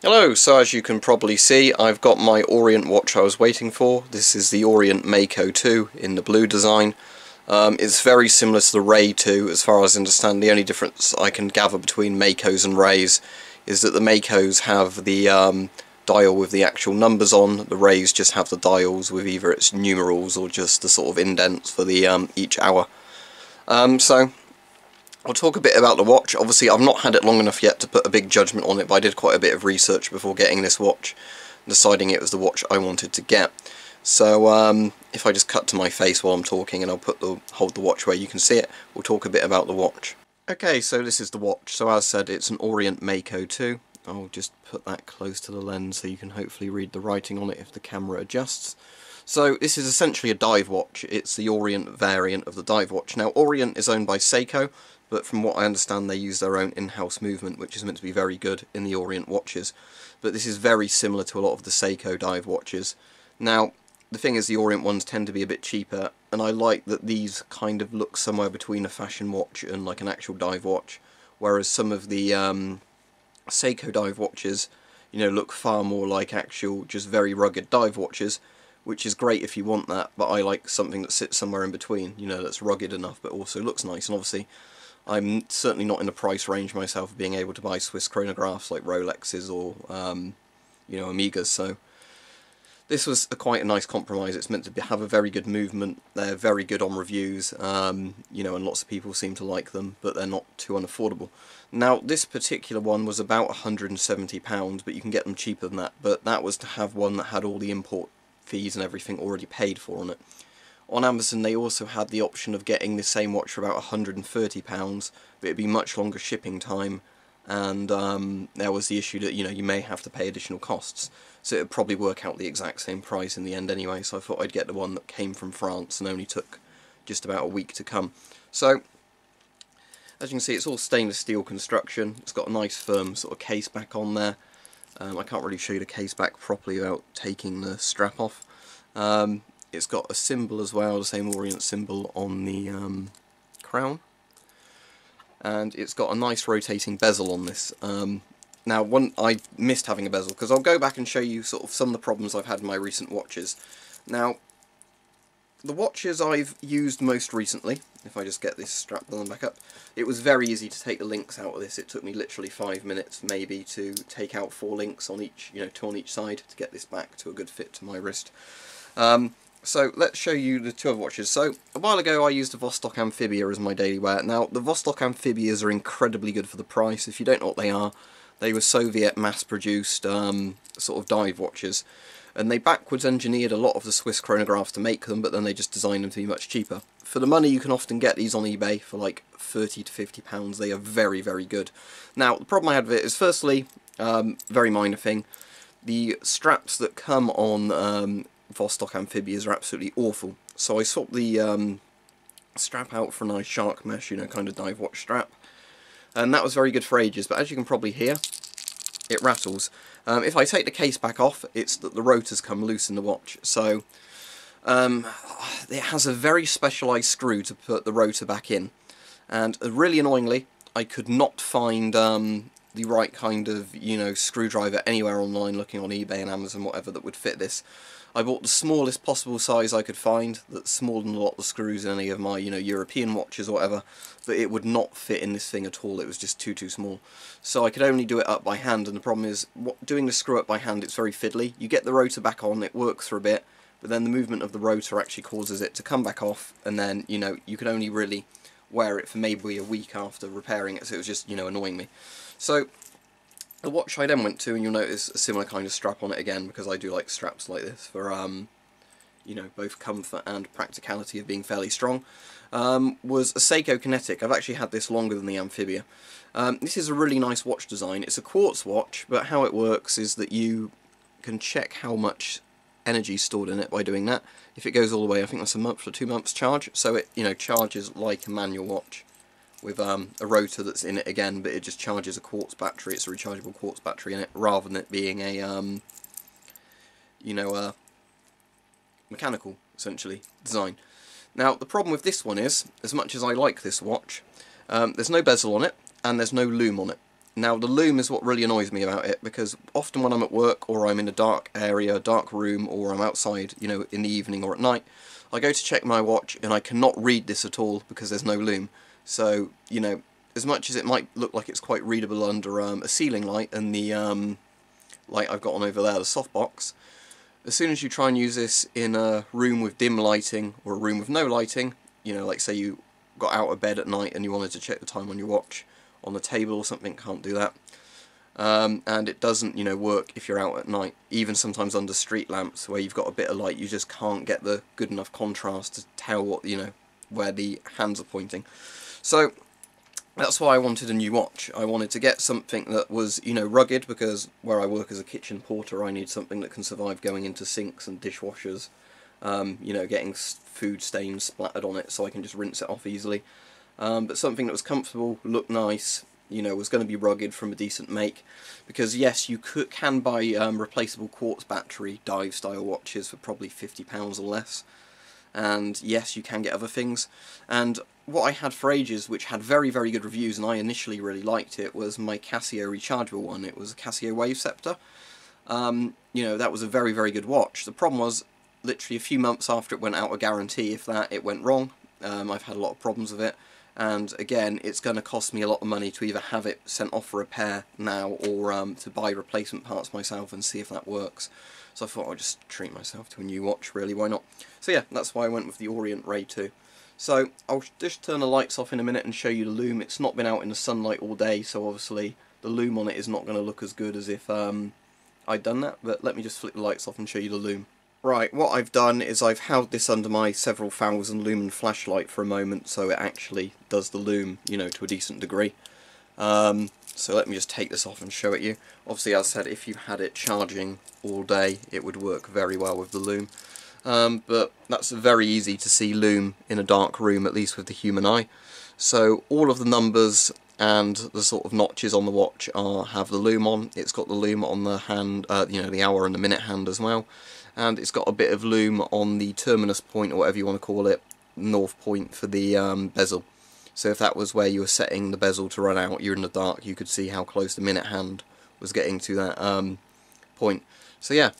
Hello, so as you can probably see, I've got my Orient watch I was waiting for. This is the Orient Mako 2 in the blue design. It's very similar to the Ray 2 as far as I understand. The only difference I can gather between Makos and Rays is that the Makos have the dial with the actual numbers on, the Rays just have the dials with either its numerals or just the sort of indents for the each hour. So I'll talk a bit about the watch. Obviously I've not had it long enough yet to put a big judgment on it, but I did quite a bit of research before getting this watch, deciding it was the watch I wanted to get. So if I just cut to my face while I'm talking and I'll hold the watch where you can see it, we'll talk a bit about the watch. Okay, so this is the watch. So as said, it's an Orient Mako 2. I'll just put that close to the lens so you can hopefully read the writing on it if the camera adjusts. So this is essentially a dive watch. It's the Orient variant of the dive watch. Now Orient is owned by Seiko, but from what I understand they use their own in-house movement, which is meant to be very good in the Orient watches. But this is very similar to a lot of the Seiko dive watches. Now, the thing is the Orient ones tend to be a bit cheaper, and I like that these kind of look somewhere between a fashion watch and like an actual dive watch, whereas some of the Seiko dive watches, you know, look far more like actual, just very rugged dive watches, which is great if you want that, but I like something that sits somewhere in between, you know, that's rugged enough but also looks nice. And obviously I'm certainly not in the price range myself of being able to buy Swiss chronographs like Rolexes or, you know, Omegas, so this was quite a nice compromise. It's meant to have a very good movement, they're very good on reviews, you know, and lots of people seem to like them, but they're not too unaffordable. Now, this particular one was about £170, but you can get them cheaper than that, but that was to have one that had all the import fees and everything already paid for on it. On Amazon they also had the option of getting the same watch for about £130, but it'd be much longer shipping time, and there was the issue that, you know, you may have to pay additional costs, so it would probably work out the exact same price in the end anyway, so I thought I'd get the one that came from France and only took just about a week to come. So, as you can see, it's all stainless steel construction. It's got a nice firm sort of case back on there. I can't really show you the case back properly without taking the strap off. It's got a symbol as well, the same Orient symbol on the crown, and it's got a nice rotating bezel on this. Now, I missed having a bezel, because I'll go back and show you sort of some of the problems I've had in my recent watches. Now, the watches I've used most recently, if I just get this strap on back up, it was very easy to take the links out of this. It took me literally 5 minutes maybe to take out 4 links on each, you know, 2 on each side to get this back to a good fit to my wrist. So let's show you the 2 other watches. So a while ago I used the Vostok Amphibia as my daily wear. Now the Vostok Amphibias are incredibly good for the price. If you don't know what they were Soviet mass-produced sort of dive watches, and they backwards engineered a lot of the Swiss chronographs to make them, but then they just designed them to be much cheaper. For the money you can often get these on eBay for like £30 to £50. They are very, very good. Now the problem I had with it is, firstly, very minor thing, the straps that come on Vostok Amphibias are absolutely awful. So I swapped the strap out for a nice shark mesh, you know, kind of dive watch strap, and that was very good for ages, but as you can probably hear, it rattles. If I take the case back off, it's that the rotors come loose in the watch, so it has a very specialised screw to put the rotor back in, and really annoyingly I could not find the right kind of, you know, screwdriver anywhere online, looking on eBay and Amazon, whatever, that would fit this. I bought the smallest possible size I could find, that's smaller than a lot of the screws in any of my, you know, European watches or whatever, but it would not fit in this thing at all. It was just too small. So I could only do it up by hand, and the problem is, doing the screw up by hand, it's very fiddly. You get the rotor back on, it works for a bit, but then the movement of the rotor actually causes it to come back off, and then, you know, you can only really wear it for maybe a week after repairing it, so it was just, you know, annoying me. So the watch I then went to, and you'll notice a similar kind of strap on it again, because I do like straps like this for, you know, both comfort and practicality of being fairly strong, was a Seiko Kinetic. I've actually had this longer than the Amphibia. This is a really nice watch design. It's a quartz watch, but how it works is that you can check how much energy is stored in it by doing that. If it goes all the way, I think that's a month or 2 months charge, so it, you know, charges like a manual watch, with a rotor that's in it again, but it just charges a quartz battery. It's a rechargeable quartz battery in it, rather than it being a, you know, a mechanical, essentially, design. Now, the problem with this one is, as much as I like this watch, there's no bezel on it, and there's no loom on it. Now the loom is what really annoys me about it, because often when I'm at work or I'm in a dark area, dark room, or I'm outside, you know, in the evening or at night, I go to check my watch and I cannot read this at all because there's no loom. So, you know, as much as it might look like it's quite readable under a ceiling light and the light I've got on over there, the softbox, as soon as you try and use this in a room with dim lighting or a room with no lighting, you know, like say you got out of bed at night and you wanted to check the time on your watch on the table or something, can't do that. And it doesn't, you know, work if you're out at night. Even sometimes under street lamps where you've got a bit of light, you just can't get the good enough contrast to tell what, you know, where the hands are pointing. So that's why I wanted a new watch. I wanted to get something that was, you know, rugged, because where I work as a kitchen porter, I need something that can survive going into sinks and dishwashers, you know, getting food stains splattered on it so I can just rinse it off easily. But something that was comfortable, looked nice, you know, was going to be rugged, from a decent make. Because yes, you can buy replaceable quartz battery dive style watches for probably £50 or less. And yes, you can get other things. And what I had for ages, which had very, very good reviews, and I initially really liked it, was my Casio rechargeable one. It was a Casio Wave Scepter. You know, that was a very, very good watch. The problem was, literally a few months after it went out of guarantee, if that, it went wrong. I've had a lot of problems with it. And again, it's going to cost me a lot of money to either have it sent off for repair now, or to buy replacement parts myself and see if that works. So I thought I'd just treat myself to a new watch, really, why not? So yeah, that's why I went with the Orient Ray 2. So I'll just turn the lights off in a minute and show you the loom. It's not been out in the sunlight all day, so obviously the loom on it is not going to look as good as if I'd done that, but let me just flick the lights off and show you the loom. Right, what I've done is I've held this under my several thousand lumen flashlight for a moment, so it actually does the loom, you know, to a decent degree. So let me just take this off and show it you. Obviously, as I said, if you had it charging all day, it would work very well with the loom. But that's very easy to see loom in a dark room, at least with the human eye. So all of the numbers and the sort of notches on the watch have the loom on. It's got the loom on the hand, you know, the hour and the minute hand as well. And it's got a bit of loom on the terminus point, or whatever you want to call it, north point for the bezel. So if that was where you were setting the bezel to run out, you're in the dark, you could see how close the minute hand was getting to that point. So yeah,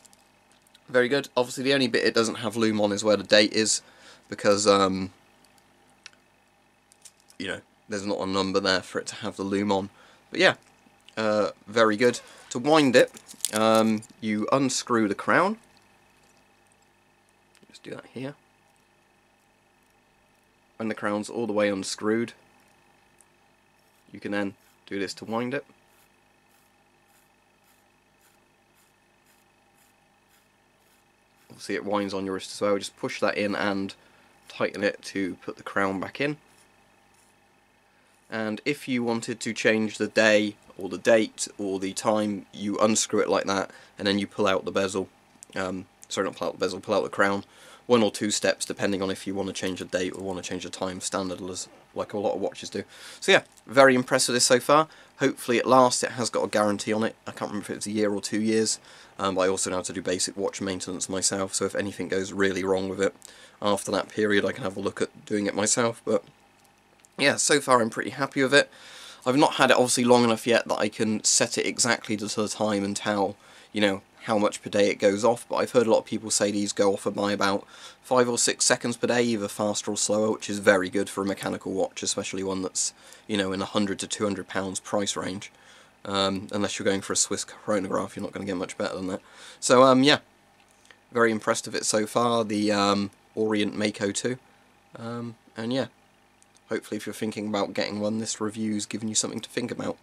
very good. Obviously the only bit it doesn't have loom on is where the date is, because you know, there's not a number there for it to have the loom on. But yeah, very good. To wind it, you unscrew the crown. Just do that here. When the crown's all the way unscrewed, you can then do this to wind it. Obviously it winds on your wrist as well. Just push that in and tighten it to put the crown back in. And if you wanted to change the day or the date or the time, you unscrew it like that, and then you pull out the bezel. Sorry, not pull out the bezel, pull out the crown. 1 or 2 steps, depending on if you want to change a date or want to change the time, standard, as like a lot of watches do. So yeah, very impressed with this so far. Hopefully it lasts. It has got a guarantee on it. I can't remember if it was a year or 2 years. But I also know how to do basic watch maintenance myself, so if anything goes really wrong with it after that period, I can have a look at doing it myself. But yeah, so far I'm pretty happy with it. I've not had it obviously long enough yet that I can set it exactly to the time and tell, you know, how much per day it goes off, but I've heard a lot of people say these go off by about 5 or 6 seconds per day, either faster or slower, which is very good for a mechanical watch, especially one that's, you know, in the £100 to £200 price range. Unless you're going for a Swiss chronograph, you're not going to get much better than that. So yeah, very impressed with it so far, the Orient Mako 2. And yeah, hopefully if you're thinking about getting one, this review's given you something to think about.